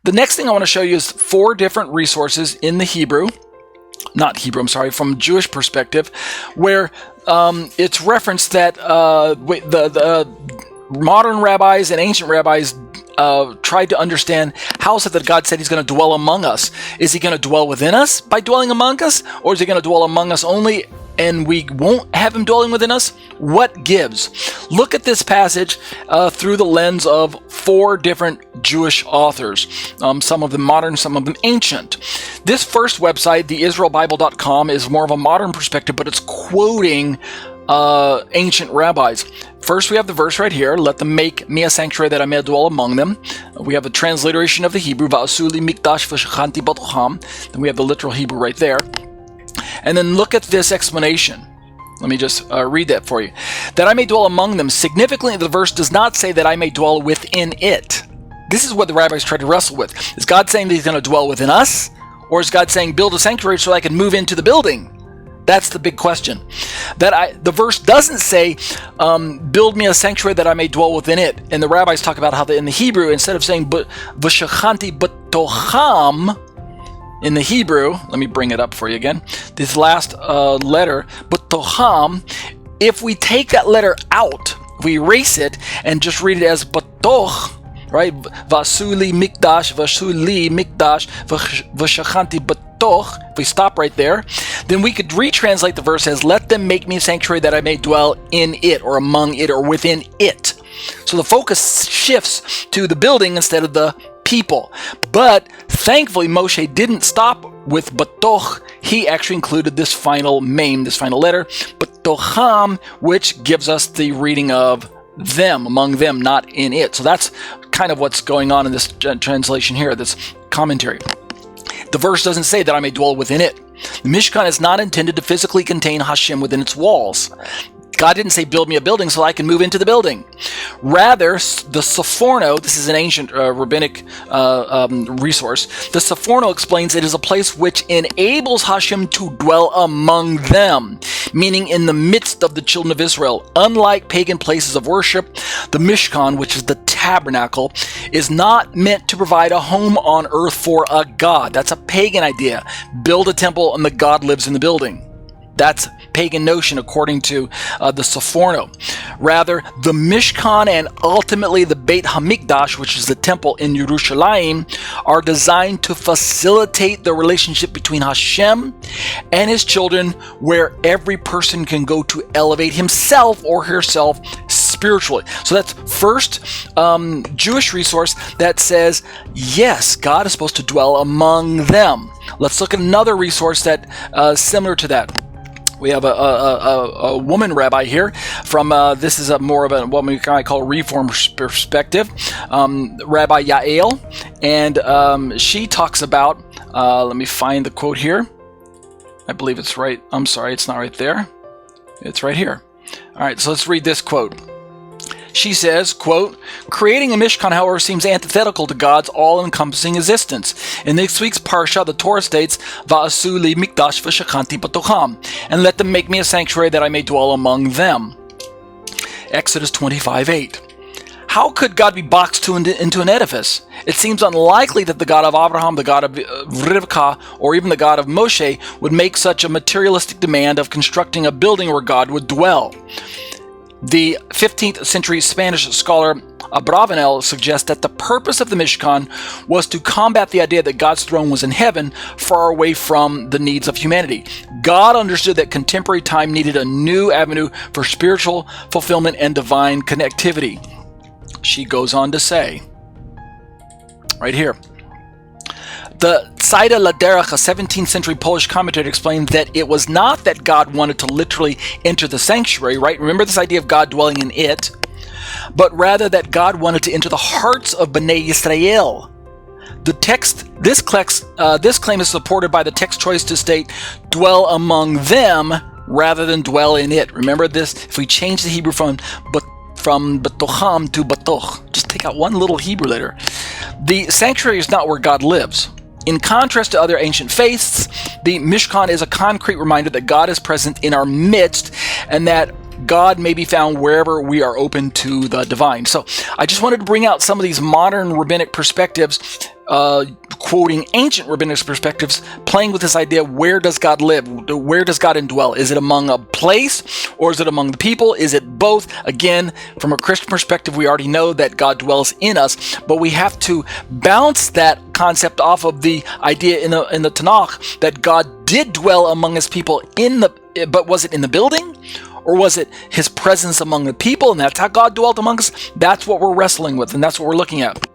The next thing I want to show you is 4 different resources in the from Jewish perspective, where it's referenced that the modern rabbis and ancient rabbis tried to understand how is it that God said he's going to dwell among us. Is he going to dwell within us by dwelling among us? Or is he going to dwell among us only and we won't have him dwelling within us? What gives? Look at this passage through the lens of 4 different Jewish authors. Some of them modern, some of them ancient. This first website, theisraelbible.com, is more of a modern perspective, but it's quoting ancient rabbis. First, we have the verse right here, let them make me a sanctuary that I may dwell among them. We have a transliteration of the Hebrew, va'asuli mikdash v'shachanti batocham. Then we have the literal Hebrew right there. And then look at this explanation. Let me just read that for you. That I may dwell among them. Significantly, the verse does not say that I may dwell within it. This is what the rabbis tried to wrestle with. Is God saying that he's going to dwell within us? Or is God saying build a sanctuary so I can move into the building? That's the big question. The verse doesn't say, build me a sanctuary that I may dwell within it. And the rabbis talk about how in the Hebrew, instead of saying v'shachanti batocham, in the Hebrew, let me bring it up for you again, this last letter, batocham, if we take that letter out, we erase it and just read it as batoch, right? Vasuli mikdash, vasuli mikdash, v'shachanti batoch. If we stop right there, then we could retranslate the verse as, let them make me a sanctuary that I may dwell in it, or among it, or within it. So the focus shifts to the building instead of the people. But thankfully, Moshe didn't stop with batoch. He actually included this final mem, this final letter, batocham, which gives us the reading of them, among them, not in it. So that's kind of what's going on in this translation here, this commentary. The verse doesn't say that I may dwell within it. The Mishkan is not intended to physically contain Hashem within its walls. God didn't say build me a building so I can move into the building. Rather, the Sephorno, this is an ancient rabbinic resource, the Sephorno explains it is a place which enables Hashem to dwell among them, meaning in the midst of the children of Israel. Unlike pagan places of worship, the Mishkan, which is the tabernacle, is not meant to provide a home on earth for a god. That's a pagan idea. Build a temple and the god lives in the building. That's pagan notion according to the Sephorno. Rather, the Mishkan and ultimately the Beit HaMikdash, which is the temple in Yerushalayim, are designed to facilitate the relationship between Hashem and his children, where every person can go to elevate himself or herself spiritually. So that's first Jewish resource that says, yes, God is supposed to dwell among them. Let's look at another resource that similar to that. We have a woman rabbi here from, this is more of what we kind of call Reform perspective, Rabbi Yael, and she talks about, let me find the quote here. I believe it's right. I'm sorry, it's not right there. It's right here. All right, so let's read this quote. She says, quote, creating a Mishkan, however, seems antithetical to God's all-encompassing existence. In this week's Parsha, the Torah states, Va'asu li mikdash v'shachanti batocham, and let them make me a sanctuary that I may dwell among them. Exodus 25:8. How could God be boxed into an edifice? It seems unlikely that the God of Abraham, the God of Rivka, or even the God of Moshe would make such a materialistic demand of constructing a building where God would dwell. The 15th century Spanish scholar Abravanel suggests that the purpose of the Mishkan was to combat the idea that God's throne was in heaven, far away from the needs of humanity. God understood that contemporary time needed a new avenue for spiritual fulfillment and divine connectivity. She goes on to say, right here, the Saida Laderach, a 17th century Polish commentator, explained that it was not that God wanted to literally enter the sanctuary, right? Remember this idea of God dwelling in it, but rather that God wanted to enter the hearts of Bnei Yisrael. The text, this claim is supported by the text choice to state, dwell among them rather than dwell in it. Remember this, if we change the Hebrew from batocham to batoch, just take out one little Hebrew letter. The sanctuary is not where God lives. In contrast to other ancient faiths, the Mishkan is a concrete reminder that God is present in our midst and that God may be found wherever we are open to the divine. So I just wanted to bring out some of these modern rabbinic perspectives quoting ancient rabbinic perspectives, playing with this idea: where does God live? Where does God indwell? Is it among a place, or is it among the people? Is it both? Again, from a Christian perspective, we already know that God dwells in us, but we have to bounce that concept off of the idea in the Tanakh that God did dwell among his people but was it in the building? Or was it his presence among the people, and that's how God dwelt among us? That's what we're wrestling with, and that's what we're looking at.